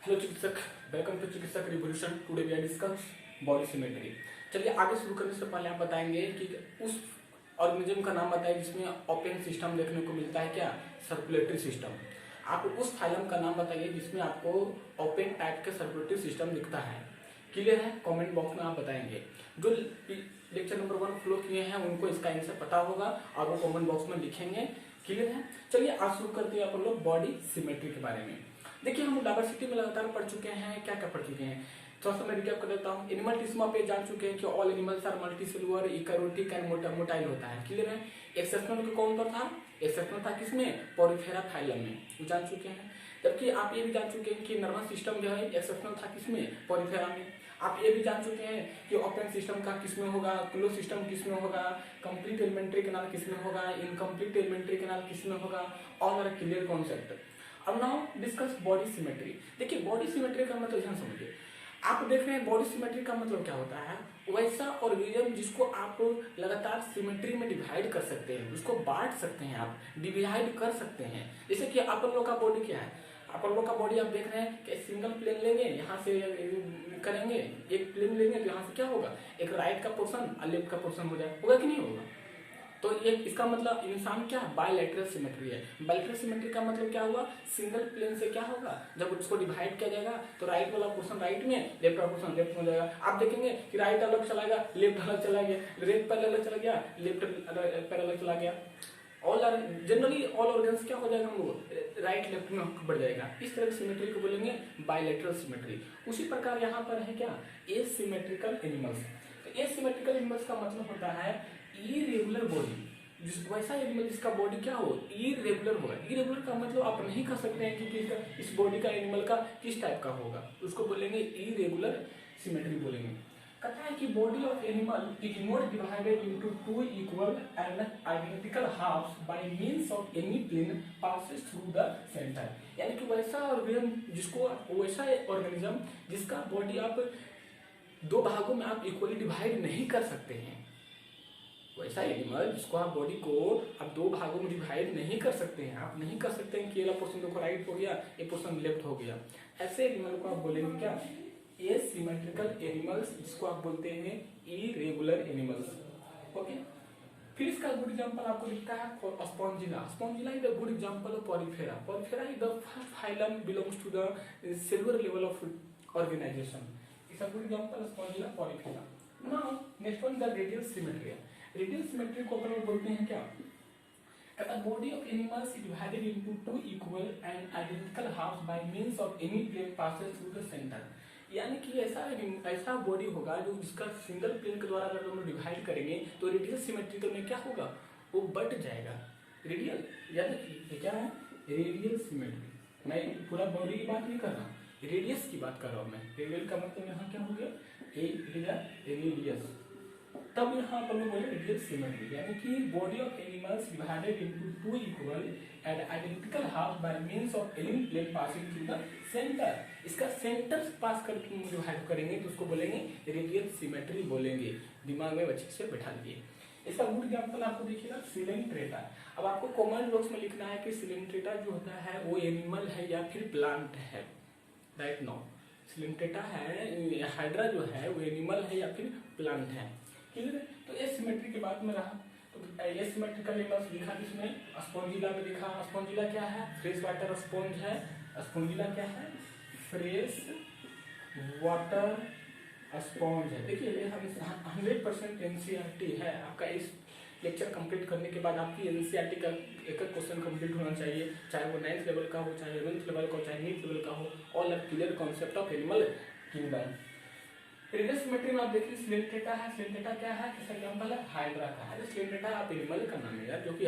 Hello चिकित्सक, welcome to चिकित्सक revolution. Today we are discuss body symmetry. चलिए आगे शुरू करने से पहले आप बताएंगे कि उस ऑर्गेनिज्म का नाम बताइए जिसमें ओपन सिस्टम देखने को मिलता है, क्या सर्कुलेटरी सिस्टम। आप उस फाइलम का नाम बताइए जिसमें आपको ओपन टाइप के सर्कुलेटरी सिस्टम दिखता है। क्लियर है? कमेंट बॉक्स में आप बताएंगे। जो लेक्चर नंबर 1 फ्लो किए हैं उनको इसका आंसर पता होगा और वो कमेंट बॉक्स में लिखेंगे। क्लियर है? चलिए आज शुरू करते हैं अपन लोग बॉडी सिमेट्री के बारे में। देखिए हम डायवर्सिटी में लगातार पढ़ चुके हैं, क्या क्या पढ़ चुके हैं। थोड़ा सा मैं रिकैप कर देता हूँ। एनिमल टिश्यू आप ये जान चुके हैं कि all animals are multicellular, eukaryotic and motile होता है। क्लियर है? एक्सेप्शनल कौन सा था? एक्सेप्शनल था किसमें? पोरिफेरा फाइलम में, जान चुके हैं। जबकि आप ये भी जान चुके हैं कि नर्वस सिस्टम जो है एक्सेप्शनल था किसमें? पोरिफेरा में। आप ये भी जान चुके हैं कि ओपन सिस्टम का किसमें होगा, क्लोज सिस्टम किसमें होगा, कंप्लीट एलिमेंट्री कैनाल किसमें होगा, इनकम्प्लीट एलिमेंट्री कैनाल किसमें होगा। All are clear concept. अब नाउ डिस्कस बॉडी सिमेट्री। देखिए बॉडी सिमेट्री का मतलब ध्यान समझिए। आप देख रहे हैं बॉडी सिमेट्री का मतलब क्या होता है? वैसा ऑर्गेनिज्म जिसको आप लगातार सिमेट्री में डिवाइड कर सकते हैं, उसको बांट सकते हैं, आप डिवाइड कर सकते हैं। जैसे कि अपन लोग का बॉडी क्या है? अपन लोग का बॉडी आप देख रहे हैं कि सिंगल प्लेन लेंगे, यहाँ से करेंगे, एक प्लेन लेंगे तो यहाँ से क्या होगा, एक राइट का पोर्शन और लेफ्ट का पोर्शन हो जाए, होगा कि नहीं होगा? तो ये इसका मतलब इंसान क्या है? बायलैटरल सिमेट्री है। बायलैटरल सिमेट्री का मतलब क्या हुआ? सिंगल प्लेन से क्या होगा, जब उसको डिवाइड किया जाएगा तो राइट वाला पोर्शन राइट में, लेफ्ट वाला पोर्शन लेफ्ट में हो जाएगा। आप देखेंगे कि राइट अलग चला गया, लेफ्ट अलग चला गया, लेफ्ट पैरेलल अलग चला गया, लेफ्ट पैरेलल चला गया। All are generally all organs क्या हो जाएगा, हम लोग राइट लेफ्ट में बढ़ जाएगा। इस तरह की सिमेट्री को बोलेंगे बायलैटरल सिमेट्री। उसी प्रकार यहाँ पर है क्या, एसिमेट्रिकल एनिमल्स। तो एसिमेट्रिकल एनिमल्स का मतलब होता है इरेगुलर बॉडी। वैसा एनिमल जिसका बॉडी क्या हो, इरेगुलर होगा। इरेगुलर का मतलब आप नहीं कह सकते हैं कि इस बॉडी का एनिमल का किस टाइप का होगा, उसको बोलेंगे इरेगुलर सिमेट्री बोलेंगे। कहता है कि body of animal is not divided into two equal and identical halves by means of any plane passes through the centre. यानी कि वैसा ऑर्गेनिज्म जिसको, वैसा ऑर्गेनिज्म जिसका बॉडी आप दो भागों में आप इक्वली डिवाइड नहीं कर सकते हैं, वैसा एनिमल जिसको आप बॉडी को आप दो भागों में डिवाइड नहीं कर सकते हैं। आप नहीं कर सकते हैं कि ये पोर्शन देखो राइट हो गया, ये पोर्शन लेफ्ट हो गया। ऐसे एनिमल को आप बोलेंगे क्या, एसिमेट्रिकल एनिमल्स, जिसको आप बोलते हैं इरेगुलर एनिमल्स। ओके, फिर इसका गुड एग्जांपल आपको दिखता है spongilla. Spongilla is a good example of porifera. Porifera is the first phylum belongs to the cellular level of organisation. Is a good example spongilla, porifera. Now next one the radial symmetry. Radial symmetry को अपन लोग बोलते हैं क्या, a body of animals is divided into two equal and identical halves by means of any plane passes through the center। यानी कि ऐसा body होगा जो जिसका सिंगल प्लेन के द्वारा अगर हम डिवाइड करेंगे तो रेडियल सिमेट्रिकल में क्या होगा, वो बट जाएगा। रेडियल याद रखिए क्या है, रेडियल सिमेट्री। मैं पूरा बॉडी की बात नहीं कर रहा, रेडियस की बात कर रहा हूँ मैं। रेडियल का मतलब यहाँ क्या हो गया, रेडियस। तब यहाँ पर लोग बोले रेडियल सिमेट्री, यानी कि body of animals divided into two equal and identical half by means of any plane passing through the centre. इसका सेंटर पास करके डिवाइड करेंगे तो उसको बोलेंगे रेडियल सिमेट्री बोलेंगे। दिमाग में अच्छे से बैठा लीजिए। इसका गुड एग्जांपल आपको देखिएगा सिलेंट्रेटा। अब आपको कमेंट बॉक्स में लिखना है कि सिलेंट्रेटा जो होता है वो एनिमल है या फिर प्लांट है। राइट नाउ सिलेंट्रेटा है, हाइड्रा जो है वो एनिमल है या फिर प्लांट है। तो एसिमेट्री के बाद में रहा, तो एसिमेट्रिकल एनिमल्स लिखा किसमें, स्पॉन्जिला में लिखा। स्पॉन्जिला क्या है, फ्रेश वाटर स्पॉन्ज है। स्पॉन्जिला क्या है, फ्रेश वाटर स्पॉन्ज है। देखिए 100% एनसीईआरटी है आपका। इस लेक्चर कंप्लीट करने के बाद आपकी एनसीईआरटी का एक क्वेश्चन कंप्लीट होना चाहिए, चाहे वो 9th लेवल का हो, चाहे 11th लेवल का हो, चाहे 8th लेवल का हो। All are clear concept of animal kingdom. Radial symmetry में आप देखिए सिलेंट्रेटा है। सिलेंट्रेटा क्या है, किसका एग्जांपल है, हाइड्रा का है। सिलेंट्रेटा आप एनिमल का नाम है यार, जो कि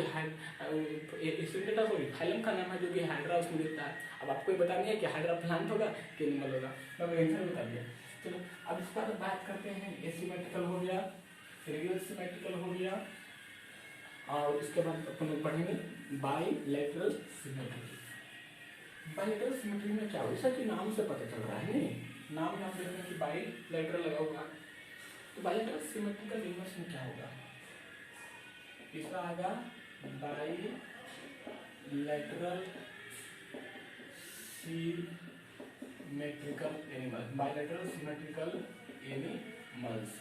सिलेंट्रेटा को फाइलम का नाम है, जो कि हाइड्रा उसमें देता है। अब आपको बताना है कि हाइड्रा प्लांट होगा कि एनिमल होगा, मैं आंसर बता दिया। चलो अब इसका बात करते हैं। एसिमेट्रिकल हो गया, रेडियल सिमेट्रिकल हो गया, और इसके बाद अपन लोग पढ़ेंगे बायलैटरल सिमेट्री। बायलैटरल सिमेट्री में क्या हो, जैसा कि नाम से पता चल रहा है, नहीं नाम में आप देख रहे हैं कि बायलैटरल लगा होगा। तो बायलैटरल सिमेट्रिकल एनिमल्स में क्या होगा, इसका आएगा bilateral symmetry symmetrical animal, bilateral symmetrical animals.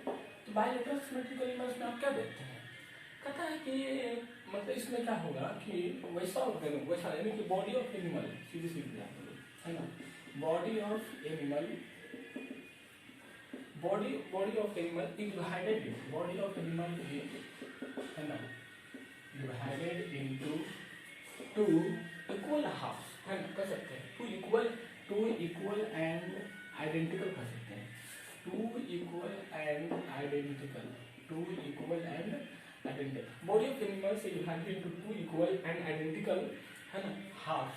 तो बायलैटरल सिमेट्रिकल एनिमल्स में आप क्या देखते हैं, कहता है कि मतलब इसमें क्या होगा कि वैसा यानी कि बॉडी ऑफ एनिमल, सीधी सीधी है ना, body of animal divided, body of animal है ना, divided into two equal half, है ना, कर सकते हैं टू इक्वल एंड आइडेंटिकल कर सकते हैं, two equal and identical, body of animals is divided into two equal and identical, है ना, halves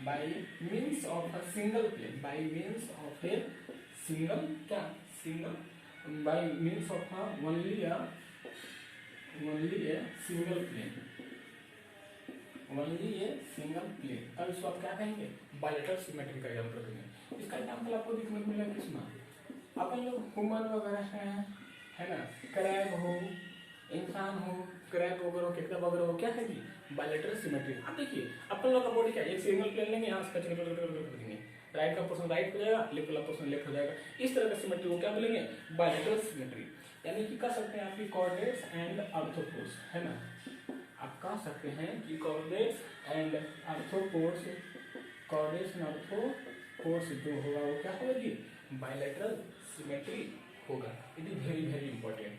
by means of a single plane, by means of a single क्या single, by means of a only a single plane, अब इसको आप क्या कहेंगे, bilateral symmetry का example करेंगे। इसका एग्जांपल आपको देखने को मिलेगा किसमें, अपन लोग ह्यूमन वगैरह है ना, क्रैब हो, इंसान हो, क्रैब वगैरह, केकड़ा वगैरह हो, क्या है कि बायलैटरल सिमेट्री। अब देखिए अपन लोग का बॉडी क्या है, एक सिंगल प्लेन लेंगे, यहाँ से कर देंगे, राइट का पोर्शन राइट हो जाएगा, लेफ्ट वाला पोर्शन लेफ्ट हो जाएगा, इस तरह का सिमेट्री को क्या बोलेंगे, बायलैटरल सिमेट्री। यानी कि कह सकते हैं आपकी कोऑर्डिनेट्स एंड ऑर्थोपोड्स, है ना, आप कह सकते हैं कि coordinates and arthropods, coordinates and arthropods जो होगा वो क्या होगा जी, बायलैटरल सिमेट्री होगा। It is very very important.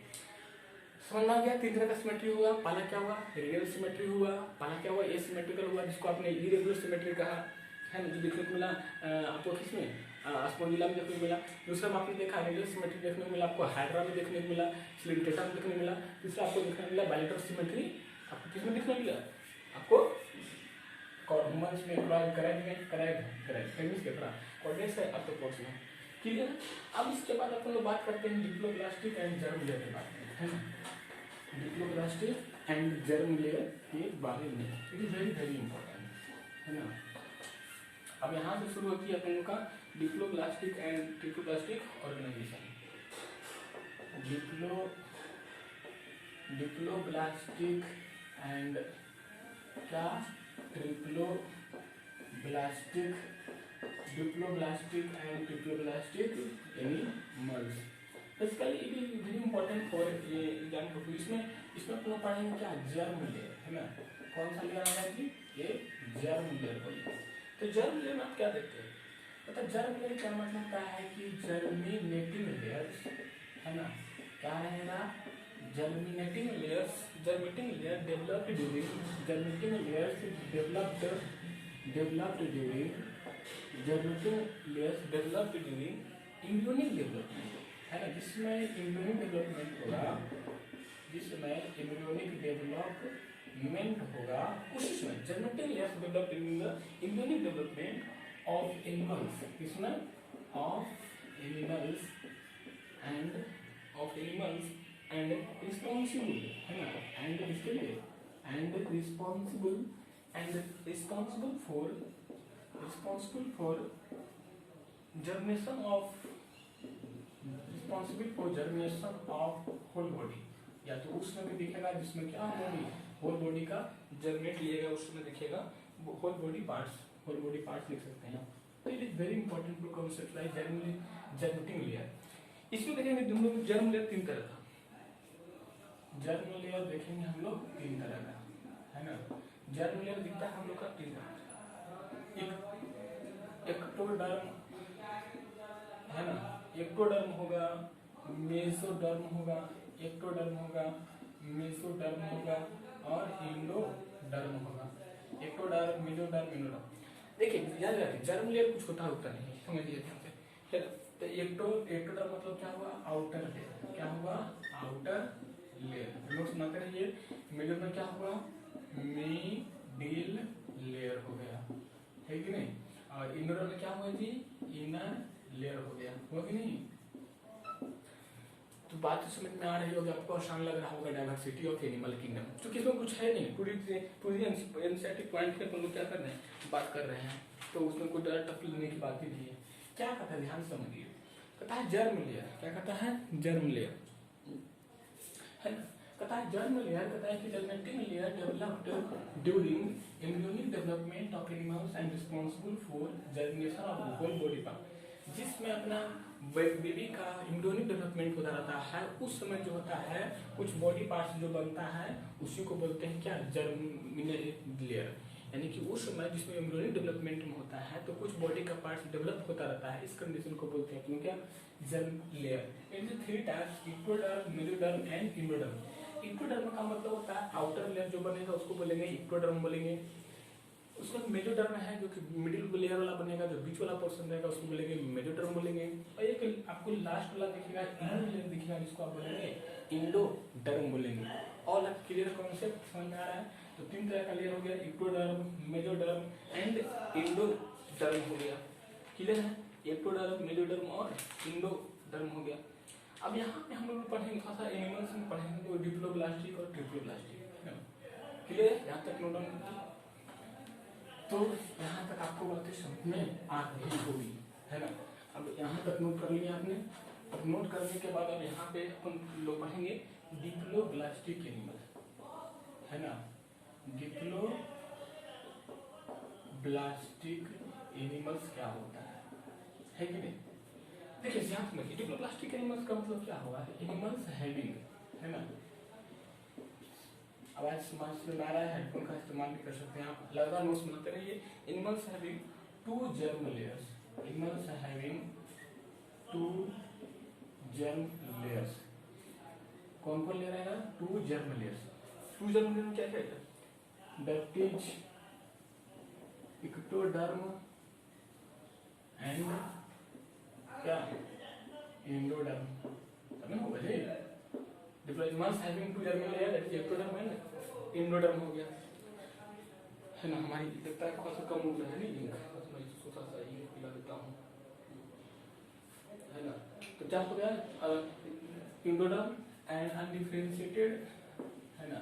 समझ में आ गया, तीन तरह का सिमेट्री हुआ, पहला क्या हुआ, रेडियल सिमेट्री हुआ, पहला क्या हुआ, एसिमेट्रिकल हुआ, जिसको आपने इरेगुलर सिमेट्री कहा, है ना, जो देखने को मिला आपको किसमें, स्पॉन्जिला में देखने को मिला। दूसरा में आपने देखा रेडियल सिमेट्री देखने को मिला, आपको हाइड्रा में देखने को मिला, सिलिंड्रेटा में देखने को मिला। तीसरा आपको देखने को मिला बायलैटरल सिमेट्री, आपको किसमें देखने को मिला, आपको ह्यूमन्स में, कोऑर्डिनेट्स है ऑर्थोपोड्स में। क्लियर। अब इसके बाद अपन लोग बात करते हैं डिप्लोब्लास्टिक एंड जर्म लेयर के बारे में, है ना, डिप्लोब्लास्टिक एंड जर्म लेयर के बारे में। It is very very important, है ना। अब यहाँ से शुरू होती है अपन लोग का diploblastic and triploblastic organisation. Diploblastic and क्या, diploblastic and triploblastic animals. Basically it is very important for exam too. इसमें अपन लोग पढ़ेंगे क्या, जर्म लेयर, है ना। कौन सा लेयर आएगा जी, ये जर्म लेयर बोलिए। तो जर्म लेयर में आप क्या देखते हैं, मतलब जर्म लेयर का मतलब क्या है कि जर्मिनेटिंग लेयर्स, है ना, क्या रहेगा, germinating layers developed during embryonic development, है ना, जिसमें इम्ब्रियोनिक डेवलपमेंट होगा, उसमें germinating layers developed during the embryonic development of animals, इसमें ऑफ एनिमल्स एंड रिस्पॉन्सिबल, है ना, एंड इसके लिए responsible for germination of whole body. या तो उसमें भी दिखेगा जिसमें क्या होगी, होल बॉडी का जर्मिनेट लिएगा, उसमें दिखेगा होल बॉडी पार्ट्स लिख सकते हैं। तो it is very important to conceptualise germinating layer. इसमें देखेंगे हम लोग जर्म लेयर तीन तरह का, जर्म लेयर देखेंगे हम लोग तीन तरह का, है ना। जर्म लेयर दिखता है हम लोग का तीन तरह का, एक्टोडर्म, है ना, एक्टोडर्म होगा, मेसोडर्म होगा, एक्टोडर्म होगा, मेसोडर्म होगा और एंडोडर्म होगा। Ectoderm, mesoderm, endoderm. देखिए याद रखिए जर्म लेयर कुछ होता नहीं, समझिए ध्यान से। तो एक्टोडर्म मतलब क्या हुआ, आउटर लेयर, क्या हुआ, आउटर लेयर। नोट्स ना करिए। मिडिल में क्या हुआ, मिडिल लेयर हो गया, है कि नहीं। और इनर में क्या हुआ जी, इनर लेयर हो गया, हुआ कि नहीं। तो बात तो समझ में आ रही होगी आपको, आसान लग रहा होगा डाइवर्सिटी ऑफ एनिमल किंगडम। क्योंकि इसमें कुछ है नहीं, पूरी एनसीईआरटी पॉइंट पे अपन लोग क्या कर रहे हैं, बात कर रहे हैं, तो उसमें कोई डर टफ लेने की बात ही नहीं है। क्या कहता है, ध्यान समझिए, कहता है जर्म लेयर। क्या कहता है, जर्म लेयर, है ना। कहता है जर्म लेयर, कहता है कि germinating layer developed during embryonic development of animals and responsible for germination of whole body part, जिसमें अपना बेबी का एम्ब्रियोनिक डेवलपमेंट होता रहता है, उस समय जो होता है कुछ बॉडी पार्ट्स जो बनता है उसी को बोलते हैं क्या, जर्मिनेटिंग लेयर। यानी कि उस समय जिसमें एम्ब्रियोनिक डेवलपमेंट में होता है तो कुछ बॉडी का पार्ट्स डेवलप होता रहता है, इस कंडीशन को बोलते हैं क्यों क्या, germ layer. In the three types, ectoderm, mesoderm and endoderm. Ectoderm का मतलब होता है आउटर लेयर जो बनेगा उसको बोलेंगे इक्टोडर्म बोलेंगे। उसका मेसोडर्म है जो कि मिडिल लेयर वाला बनेगा, जो बीच वाला पोर्शन रहेगा उसको बोलेंगे मेसोडर्म बोलेंगे। और एक आपको लास्ट वाला दिखेगा इनर लेयर दिखेगा जिसको आप बोलेंगे एंडोडर्म बोलेंगे। ऑल क्लियर कॉन्सेप्ट समझ में आ रहा है? तो तीन तरह का लेयर हो गया, इक्टोडर्म, मेसोडर्म एंड एंडोडर्म हो गया। क्लियर है? इक्टोडर्म, मेसोडर्म और एंडोडर्म हो गया। अब यहाँ पे हम लोग पढ़ेंगे थोड़ा सा एनिमल्स में पढ़ेंगे तो डिप्लोब्लास्टिक और ट्रिप्लोब्लास्टिक। क्लियर? यहाँ तक नोट डाउन। तो यहाँ तक आपको बातें समझ में आ रही होगी, है ना? अब यहाँ तक नोट कर लिया आपने। अब नोट करने के बाद अब यहाँ पे अपन लोग पढ़ेंगे डिप्लोब्लास्टिक एनिमल, है ना? डिप्लोब्लास्टिक एनिमल्स क्या होता है कि नहीं? देखिए ध्यान समझिए, डिप्लोब्लास्टिक एनिमल्स का मतलब क्या होगा? एनिमल्स हैविंग, है ना? आवाज समझ में आ रहा है? हेडफोन का इस्तेमाल भी कर सकते हैं आप, लगातार नोट्स बनाते रहिए। Animals having two germ layers, animals having two germ layers. कौन कौन लेयर आएगा? Two germ layers. Two germ layer क्या कहता है? दैट इज इक्टोडर्म एंड क्या, एंडोडर्म। समझ हो गया? डिप्लोइजमस having two germ layer that is ectoderm and endoderm हो गया, है ना? हमारी लगता है थोड़ा सा कम हो गया है नहीं, मैं सोचा सा ये पिला देता हूँ, है ना? तो क्या हो गया? एंडोडर्म एंड अनडिफरेंशिएटेड, है ना?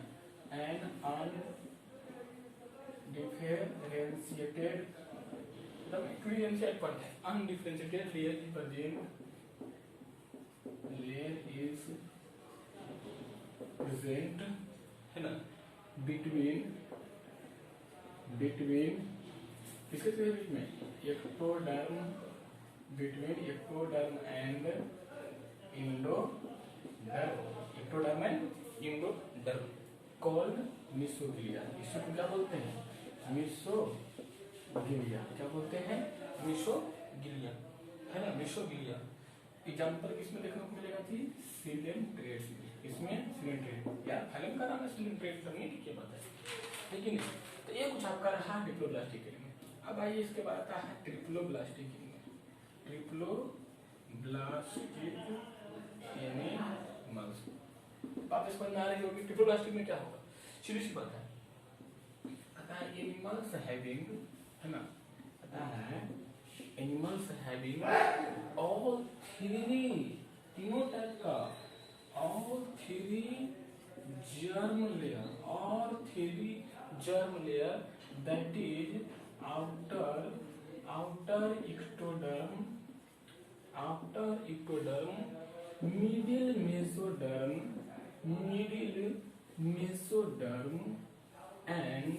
एंड अनडिफरेंशिएटेड, डिफरेंशिएट पढ़ते हैं। Undifferentiated layer is present, layer is present, है ना? बिटवीन किसके बीच में? Ectoderm, between ectoderm and endoderm, ectoderm and endoderm, called mesoglea. इसको क्या बोलते हैं? मिसोगिलिया। क्या बोलते हैं? मिसोगिलिया, है ना? मिसोगिलिया। एग्जाम्पल किसमें देखने को मिलेगा थी? सिलेंट्रेट्स में। इसमें सिलेंट्रेट, यार फाइलम का नाम है सिलेंट्रेट, करने की क्या बात है कि नहीं? तो ये कुछ आपका रहा डिप्लोब्लास्टिक एनिमल। अब आइए इसके बाद आता है ट्रिप्लोब्लास्टिक एनिमल। ट्रिप्लोब्लास्टिक एनिमल्स बात समझ में आ रही होगी। ट्रिप्लोब्लास्टिक में क्या होगा? सीधी सी बात है, आता है एनिमल्स हैविंग, है ना? आता है एनिमल्स हैविंग ऑल थ्री, तीनों टाइप का, ऑल थ्री जर्म लेयर, और three germ layer that is outer ectoderm, middle mesoderm and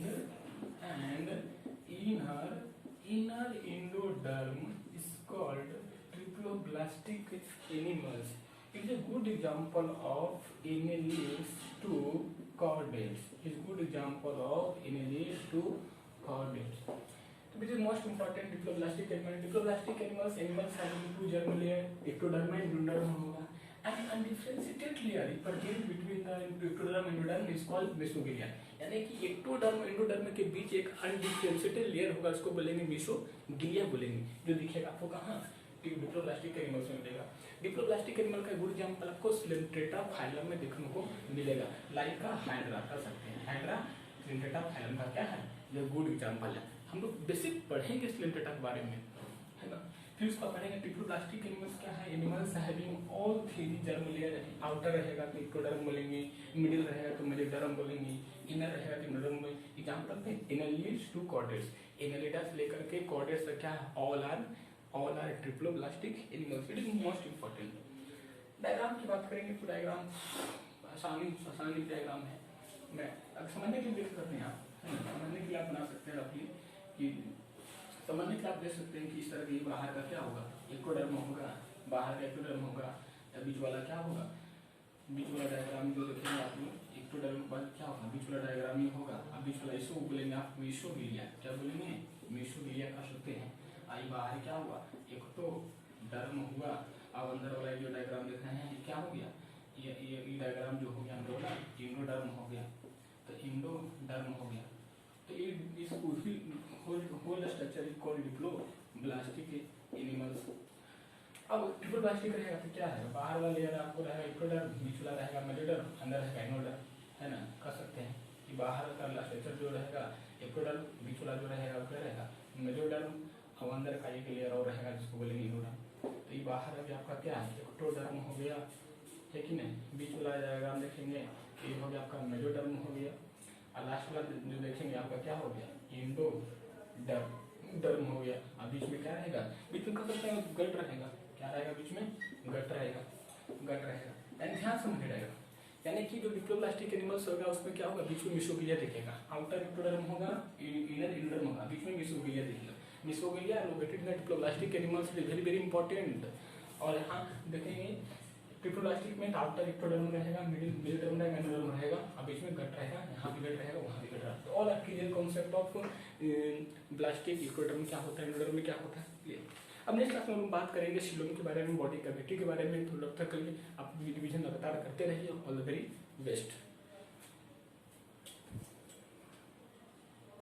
inner endoderm is called triploblastic animals. It is a good example of annelids to chordates. It is a good example of annelids to chordates. Which is most important diploblastic animal. Diploblastic animals having two germ layer, ectoderm and endoderm होगा, and undifferentiated layer present between the ectoderm and endoderm is called mesogilia. यानी कि ectoderm endoderm के बीच एक undifferentiated layer होगा, उसको बोलेंगे mesogilia बोलेंगे, जो दिखेगा आपको कहाँ? डिप्लोब्लास्टिक एनिमल्स में मिलेगा। डिप्लोब्लास्टिक एनिमल का गुड एग्जांपल आपको सिलेंट्रेटा फाइलम में देखने को मिलेगा, लाइक का हाइड्रा कर सकते हैं। हाइड्रा सिलेंट्रेटा फाइलम का क्या है? ये गुड एग्जांपल है। हम लोग बेसिक पढ़ेंगे सिलेंट्रेटा के बारे में, है ना? फिर उसका पढ़ेंगे ट्रिप्लोब्लास्टिक एनिमल्स क्या है? Animals having all three germ layer. Outer रहेगा तो इक्टोडर्म बोलेंगे, मिडिल रहेगा तो मेसोडर्म बोलेंगे, इनर रहेगा तो एंडोडर्म बोलेंगे। एग्जांपल पे एनालिड्स टू कॉर्डेट्स, एनालिडा से लेकर के कॉर्डेट्स तक क्या है? All are triploblastic animals. It is most important. Diagram की बात करेंगे तो डायग्राम रासायनिक डायग्राम है। मैं अगर समझने के लिए देख सकते हैं आप, है ना, समझने के लिए आप बना सकते हैं अपनी कि समझने के लिए आप देख सकते हैं कि इस तरह की बाहर का क्या होगा, एक्टोडर्म होगा, बाहर का एक्टोडर्म होगा, या बीच वाला क्या होगा, बीच वाला डायग्राम जो देखेंगे आप लोग एक्टोडर्म के बाद क्या होगा, बीच वाला डायग्राम ही होगा। अब बीच वाला इसको बोलेंगे आप मेसोगिलिया, क्या बोलेंगे, मेसोगिलिया कर सकते हैं। आई बाहर क्या हुआ, एक्टोडर्म हुआ। अब अंदर वाला जो डायग्राम देख रहे हैं ये क्या हो गया, ये डायग्राम जो हो गया अंदर वाला इंडोडर्म हो गया, तो इंडोडर्म हो गया। तो इस whole structure is called diploblastic animals. अब डिप्लोब्लास्टिक रहेगा तो क्या है, बाहर वाला लेयर आपको रहेगा एक्टोडर्म, बीच वाला रहेगा मेजोडर्म, अंदर रहेगा इनोडर्म, है ना, कर सकते हैं कि बाहर का स्ट्रक्चर जो रहेगा एक्टोडर्म, बीच वाला जो रहेगा वो क्या रहेगा मेजोडर्म, और अंदर का एक लेयर और रहेगा जिसको बोलेंगे इनोडर्म। तो ये बाहर अभी आपका क्या है, एक्टोडर्म हो गया, है कि नहीं। बीच वाला डायग्राम देखेंगे ये हो गया आपका मेजोडर्म हो गया, और लास्ट वाला जो देखेंगे आपका क्या हो गया, इंडोडर्म हो गया। अब बीच में क्या रहेगा, बीच में कर सकते हैं गट रहेगा, क्या रहेगा बीच में, गट रहेगा, गट रहेगा। यानी ध्यान से समझिएगा, यानी कि जो डिप्लोब्लास्टिक एनिमल्स होगा उसमें क्या होगा, बीच में मेसोगिलिया दिखेगा, आउटर एक्टोडर्म होगा, इनर इंडोडर्म होगा, बीच में मेसोगिलिया दिखेगा। Mesoglea located in diploblastic animals is very very important. और यहाँ देखेंगे डिप्लोब्लास्टिक में आउटर एक्टोडर्म रहेगा, मिडिल टर्म रहेगा, इनोडर्म रहेगा, और बीच में गट रहेगा, यहाँ भी गट रहेगा, वहाँ भी गट रहेगा। तो all are clear concept of blastic. Ectoderm क्या होता है, इनोडर्म में क्या होता है, क्लियर। अब नेक्स्ट क्लास में हम बात करेंगे सिलोम के बारे में, बॉडी कैविटी के बारे में। तो तब तक के लिए आप डिवीजन लगातार करते रहिए। All the very best.